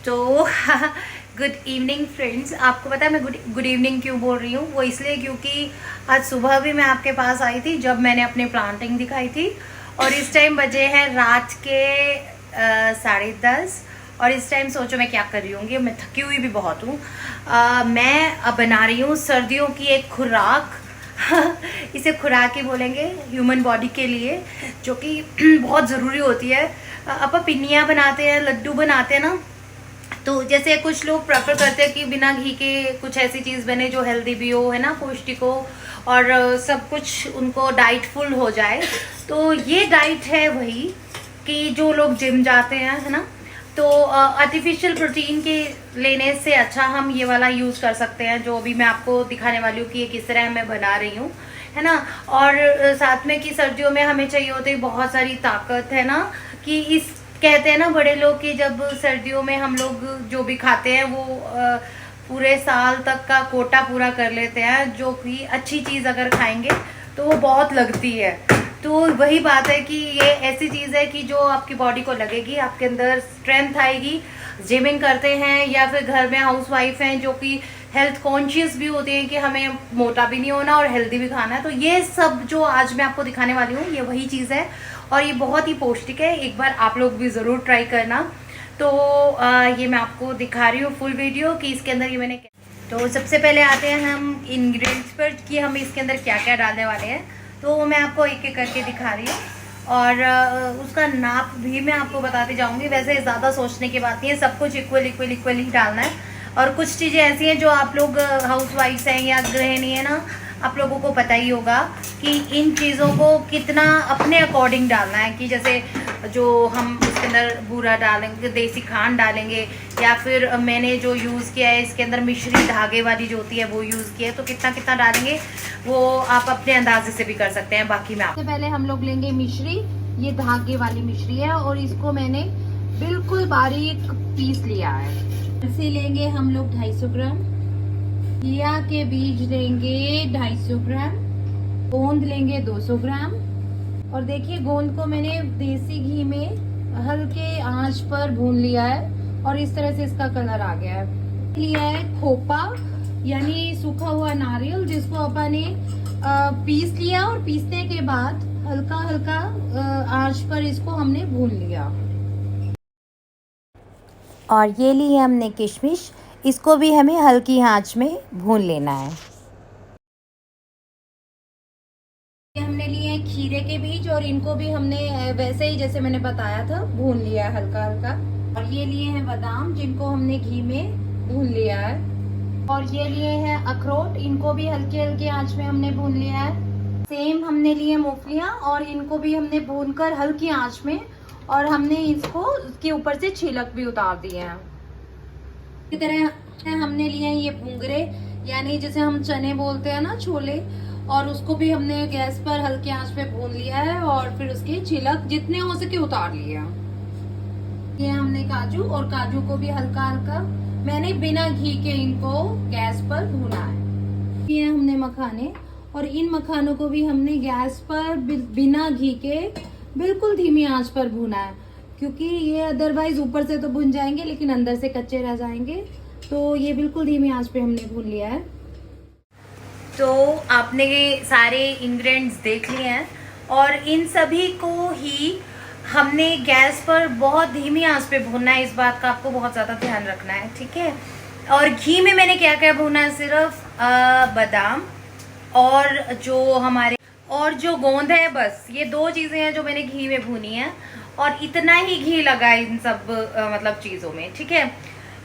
तो good evening friends. आपको पता है मैं गुड इवनिंग क्यों बोल रही हूँ? वो इसलिए क्योंकि आज सुबह भी मैं आपके पास आई थी जब मैंने अपनी प्लांटिंग दिखाई थी, और इस टाइम बजे हैं रात के 10:30। और इस टाइम सोचो मैं क्या कर रही हूँगी। मैं थकी हुई भी बहुत हूँ। मैं अब बना रही हूँ सर्दियों की एक खुराक। इसे खुराक ही बोलेंगे ह्यूमन बॉडी के लिए, जो कि बहुत ज़रूरी होती है। अपन पिन्नियाँ बनाते हैं, लड्डू बनाते हैं ना, तो जैसे कुछ लोग प्रेफर करते हैं कि बिना घी के कुछ ऐसी चीज़ बने जो हेल्दी भी हो, है ना, पौष्टिक हो, और सब कुछ उनको डाइटफुल हो जाए। तो ये डाइट है वही कि जो लोग जिम जाते हैं, है ना, तो आर्टिफिशियल प्रोटीन के लेने से अच्छा हम ये वाला यूज़ कर सकते हैं, जो अभी मैं आपको दिखाने वाली हूँ कि ये किस तरह मैं बना रही हूँ, है ना। और साथ में कि सर्दियों में हमें चाहिए होती है बहुत सारी ताकत, है ना, कि इस कहते हैं ना बड़े लोग कि जब सर्दियों में हम लोग जो भी खाते हैं वो पूरे साल तक का कोटा पूरा कर लेते हैं, जो कि अच्छी चीज़ अगर खाएंगे तो वो बहुत लगती है। तो वही बात है कि ये ऐसी चीज़ है कि जो आपकी बॉडी को लगेगी, आपके अंदर स्ट्रेंथ आएगी। जिमिंग करते हैं या फिर घर में हाउस वाइफ हैं जो कि हेल्थ कॉन्शियस भी होते हैं कि हमें मोटा भी नहीं होना और हेल्दी भी खाना है, तो ये सब जो आज मैं आपको दिखाने वाली हूँ ये वही चीज़ है, और ये बहुत ही पौष्टिक है। एक बार आप लोग भी ज़रूर ट्राई करना। तो ये मैं आपको दिखा रही हूँ फुल वीडियो कि इसके अंदर ये मैंने। तो सबसे पहले आते हैं हम इंग्रेडिएंट्स पर कि हम इसके अंदर क्या क्या डालने वाले हैं। तो मैं आपको एक एक करके दिखा रही हूँ, और उसका नाप भी मैं आपको बताती जाऊँगी। वैसे ज़्यादा सोचने की बात नहीं है, सब कुछ इक्वल ही डालना है। और कुछ चीज़ें ऐसी हैं जो आप लोग हाउस वाइफ्स हैं या गृहिणी है ना, आप लोगों को पता ही होगा कि इन चीज़ों को कितना अपने अकॉर्डिंग डालना है। कि जैसे जो हम इसके अंदर बूरा डालेंगे, देसी खांड डालेंगे, या फिर मैंने जो यूज़ किया है इसके अंदर मिश्री धागे वाली जो होती है वो यूज़ किया है, तो कितना कितना डालेंगे वो आप अपने अंदाजे से भी कर सकते हैं। बाकी में सबसे पहले हम लोग लेंगे मिश्री। ये धागे वाली मिश्री है और इसको मैंने बिल्कुल बारीक पीस लिया है। इसे लेंगे हम लोग 250 ग्राम। घिया के बीज लेंगे 250 ग्राम। गोंद लेंगे 200 ग्राम। और देखिए गोंद को मैंने देसी घी में हल्के आंच पर भून लिया है और इस तरह से इसका कलर आ गया है। लिया है खोपा यानी सूखा हुआ नारियल, जिसको अपन ने पीस लिया और पीसने के बाद हल्का हल्का आंच पर इसको हमने भून लिया। और ये ली है हमने किशमिश, इसको भी हमें हल्की आंच में भून लेना है। हमने लिए हैं खीरे के बीज और इनको भी हमने वैसे ही जैसे मैंने बताया था भून लिया है हल्का हल्का। और ये लिए हैं बादाम, जिनको हमने घी में भून लिया है। और ये लिए हैं अखरोट, इनको भी हल्के हल्के आंच में हमने भून लिया है। सेम हमने लिए मूंगफलियां और इनको भी हमने भूनकर हल्की आंच में, और हमने इसको इसके ऊपर से छिलक भी उतार दिए हैं। इसी तरह हमने लिए हैं ये भुंगरे, यानी जिसे हम चने बोलते हैं ना, छोले, और उसको भी हमने गैस पर हल्के आंच पे भून लिया है और फिर उसके छिलक जितने हो सके उतार लिया। ये हमने काजू, और काजू को भी हल्का हल्का मैंने बिना घी के इनको गैस पर भूना है। ये हमने मखाने, और इन मखानों को भी हमने गैस पर बिना घी के बिल्कुल धीमी आंच पर भूना है, क्योंकि ये अदरवाइज ऊपर से तो भुन जाएंगे लेकिन अंदर से कच्चे रह जाएंगे। तो ये बिल्कुल धीमी आंच पे हमने भून लिया है। तो आपने सारे इंग्रेडिएंट्स देख लिए हैं, और इन सभी को ही हमने गैस पर बहुत धीमी आंच पे भूनना है। इस बात का आपको बहुत ज़्यादा ध्यान रखना है, ठीक है। और घी में मैंने क्या क्या भूना है, सिर्फ बादाम और जो गोंद है, बस ये दो चीज़ें हैं जो मैंने घी में भूनी है, और इतना ही घी लगा है इन सब मतलब चीज़ों में, ठीक है।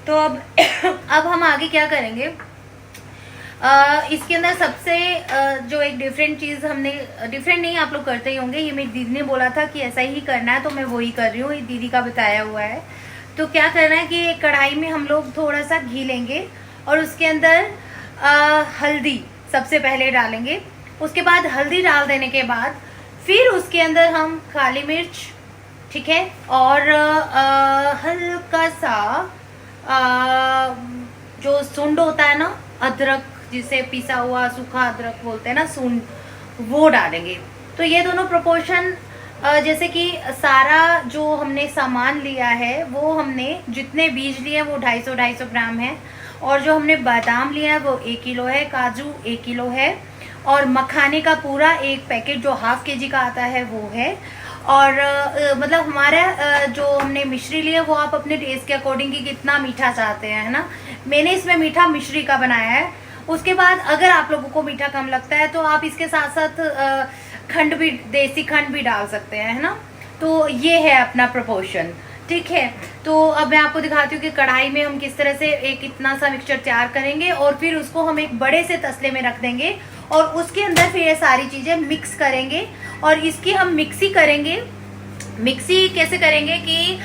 तो अब हम आगे क्या करेंगे, इसके अंदर सबसे जो एक डिफरेंट चीज़ हमने, डिफरेंट नहीं आप लोग करते ही होंगे, ये मेरी दीदी ने बोला था कि ऐसा ही करना है, तो मैं वही कर रही हूँ, ये दीदी का बताया हुआ है। तो क्या करना है कि कढ़ाई में हम लोग थोड़ा सा घी लेंगे और उसके अंदर हल्दी सबसे पहले डालेंगे। उसके बाद हल्दी डाल देने के बाद फिर उसके अंदर हम काली मिर्च, ठीक है, और हल्का सा जो सूंड होता है ना, अदरक, जिसे पिसा हुआ सूखा अदरक बोलते हैं ना, सूंड, वो डालेंगे। तो ये दोनों प्रोपोर्शन जैसे कि सारा जो हमने सामान लिया है वो हमने जितने बीज लिए हैं वो 250 ग्राम है, और जो हमने बादाम लिया है वो 1 किलो है, काजू 1 किलो है, और मखाने का पूरा एक पैकेट जो ½ kg का आता है वो है। और मतलब हमारा जो हमने मिश्री लिया वो आप अपने टेस्ट के अकॉर्डिंग कि कितना मीठा चाहते हैं, है ना। मैंने इसमें मीठा मिश्री का बनाया है। उसके बाद अगर आप लोगों को मीठा कम लगता है तो आप इसके साथ साथ खंड भी, देसी खंड भी डाल सकते हैं, है ना। तो ये है अपना प्रोपोर्शन, ठीक है। तो अब मैं आपको दिखाती हूँ कि कढ़ाई में हम किस तरह से एक इतना सा मिक्सचर तैयार करेंगे, और फिर उसको हम एक बड़े से तसले में रख देंगे और उसके अंदर फिर ये सारी चीज़ें मिक्स करेंगे। और इसकी हम मिक्सी करेंगे। मिक्सी कैसे करेंगे कि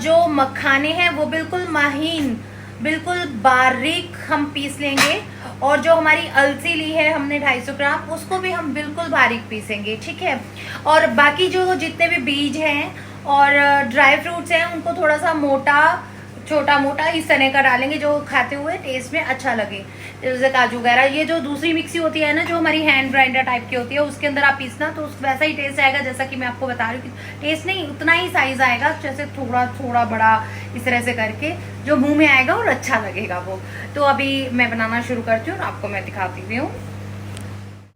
जो मखाने हैं वो बिल्कुल महीन, बिल्कुल बारीक हम पीस लेंगे, और जो हमारी अलसी ली है हमने 250 ग्राम उसको भी हम बिल्कुल बारीक पीसेंगे, ठीक है। और बाकी जो जितने भी बीज हैं और ड्राई फ्रूट्स हैं उनको थोड़ा सा मोटा, छोटा मोटा इस तरह का डालेंगे जो खाते हुए टेस्ट में अच्छा लगे, जैसे काजू वगैरह। ये जो दूसरी मिक्सी होती है ना, जो हमारी हैंड ग्राइंडर टाइप की होती है, उसके अंदर आप पीसना तो वैसा ही टेस्ट आएगा जैसा कि मैं आपको बता रही हूँ। टेस्ट नहीं, उतना ही साइज आएगा, जैसे थोड़ा थोड़ा बड़ा इस तरह से करके जो मुंह में आएगा और अच्छा लगेगा वो। तो अभी मैं बनाना शुरू करती हूँ और आपको मैं दिखाती भी हूँ।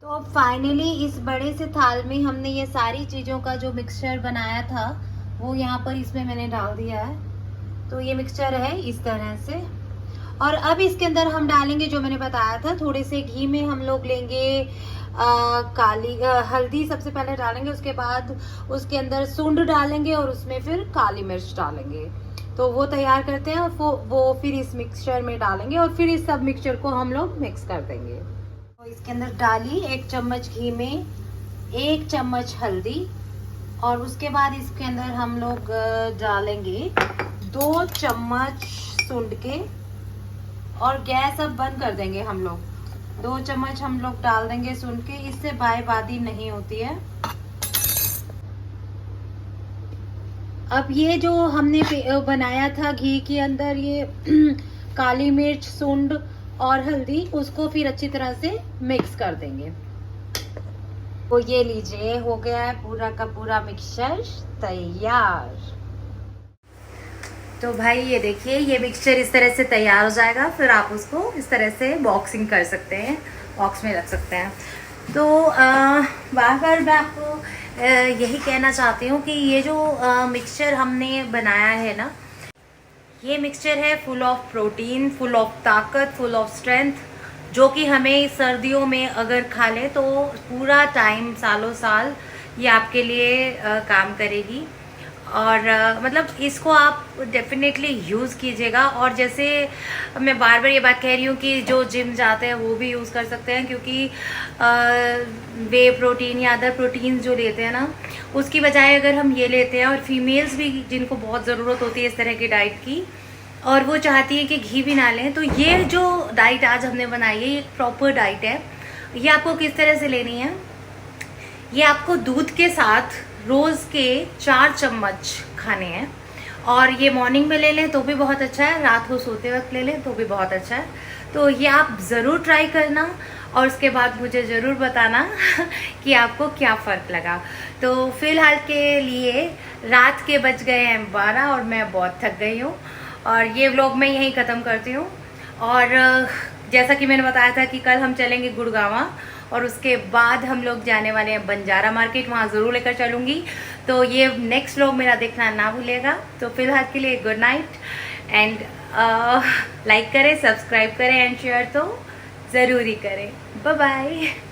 तो अब फाइनली इस बड़े से थाल में हमने ये सारी चीज़ों का जो मिक्सचर बनाया था वो यहाँ पर इसमें मैंने डाल दिया है। तो ये मिक्सचर है इस तरह से। और अब इसके अंदर हम डालेंगे जो मैंने बताया था, थोड़े से घी में हम लोग लेंगे हल्दी सबसे पहले डालेंगे, उसके बाद उसके अंदर सूंड डालेंगे और उसमें फिर काली मिर्च डालेंगे। तो वो तैयार करते हैं और वो फिर इस मिक्सचर में डालेंगे और फिर इस सब मिक्सचर को हम लोग मिक्स कर देंगे। तो इसके अंदर डाली 1 चम्मच घी में 1 चम्मच हल्दी, और उसके बाद इसके अंदर हम लोग डालेंगे 2 चम्मच सूंड के, और गैस अब बंद कर देंगे हम लोग। 2 चम्मच हम लोग डाल देंगे सूंड के, इससे बादी नहीं होती है। अब ये जो हमने बनाया था घी के अंदर ये काली मिर्च, सूंड और हल्दी, उसको फिर अच्छी तरह से मिक्स कर देंगे। तो ये लीजिए, हो गया है पूरा का पूरा मिक्सचर तैयार। तो भाई ये देखिए, ये मिक्सचर इस तरह से तैयार हो जाएगा। फिर आप उसको इस तरह से बॉक्सिंग कर सकते हैं, बॉक्स में रख सकते हैं। तो बार मैं आपको यही कहना चाहती हूँ कि ये जो मिक्सचर हमने बनाया है ना, ये मिक्सचर है full of protein, full of ताकत, फुल ऑफ स्ट्रेंथ, जो कि हमें सर्दियों में अगर खा ले तो पूरा टाइम, सालों साल ये आपके लिए काम करेगी। और मतलब इसको आप डेफिनेटली यूज़ कीजिएगा। और जैसे मैं बार बार ये बात कह रही हूँ कि जो जिम जाते हैं वो भी यूज़ कर सकते हैं, क्योंकि वे प्रोटीन या अदर प्रोटीन्स जो लेते हैं ना, उसकी बजाय अगर हम ये लेते हैं, और फीमेल्स भी जिनको बहुत ज़रूरत होती है इस तरह की डाइट की, और वो चाहती है कि घी भी ना लें, तो ये जो डाइट आज हमने बनाई है ये एक प्रॉपर डाइट है। ये आपको किस तरह से लेनी है, ये आपको दूध के साथ रोज़ के 4 चम्मच खाने हैं, और ये मॉर्निंग में ले लें तो भी बहुत अच्छा है, रात को सोते वक्त ले लें तो भी बहुत अच्छा है। तो ये आप ज़रूर ट्राई करना और उसके बाद मुझे ज़रूर बताना कि आपको क्या फ़र्क लगा। तो फ़िलहाल के लिए रात के बज गए हैं 12 और मैं बहुत थक गई हूँ, और ये व्लॉग मैं यहीं ख़त्म करती हूँ। और जैसा कि मैंने बताया था कि कल हम चलेंगे गुड़गांव, और उसके बाद हम लोग जाने वाले हैं बंजारा मार्केट, वहाँ ज़रूर लेकर चलूँगी। तो ये नेक्स्ट व्लॉग मेरा देखना ना भूलिएगा। तो फिलहाल के लिए गुड नाइट, एंड लाइक करें, सब्सक्राइब करें एंड शेयर तो ज़रूर ही करें। Bye bye.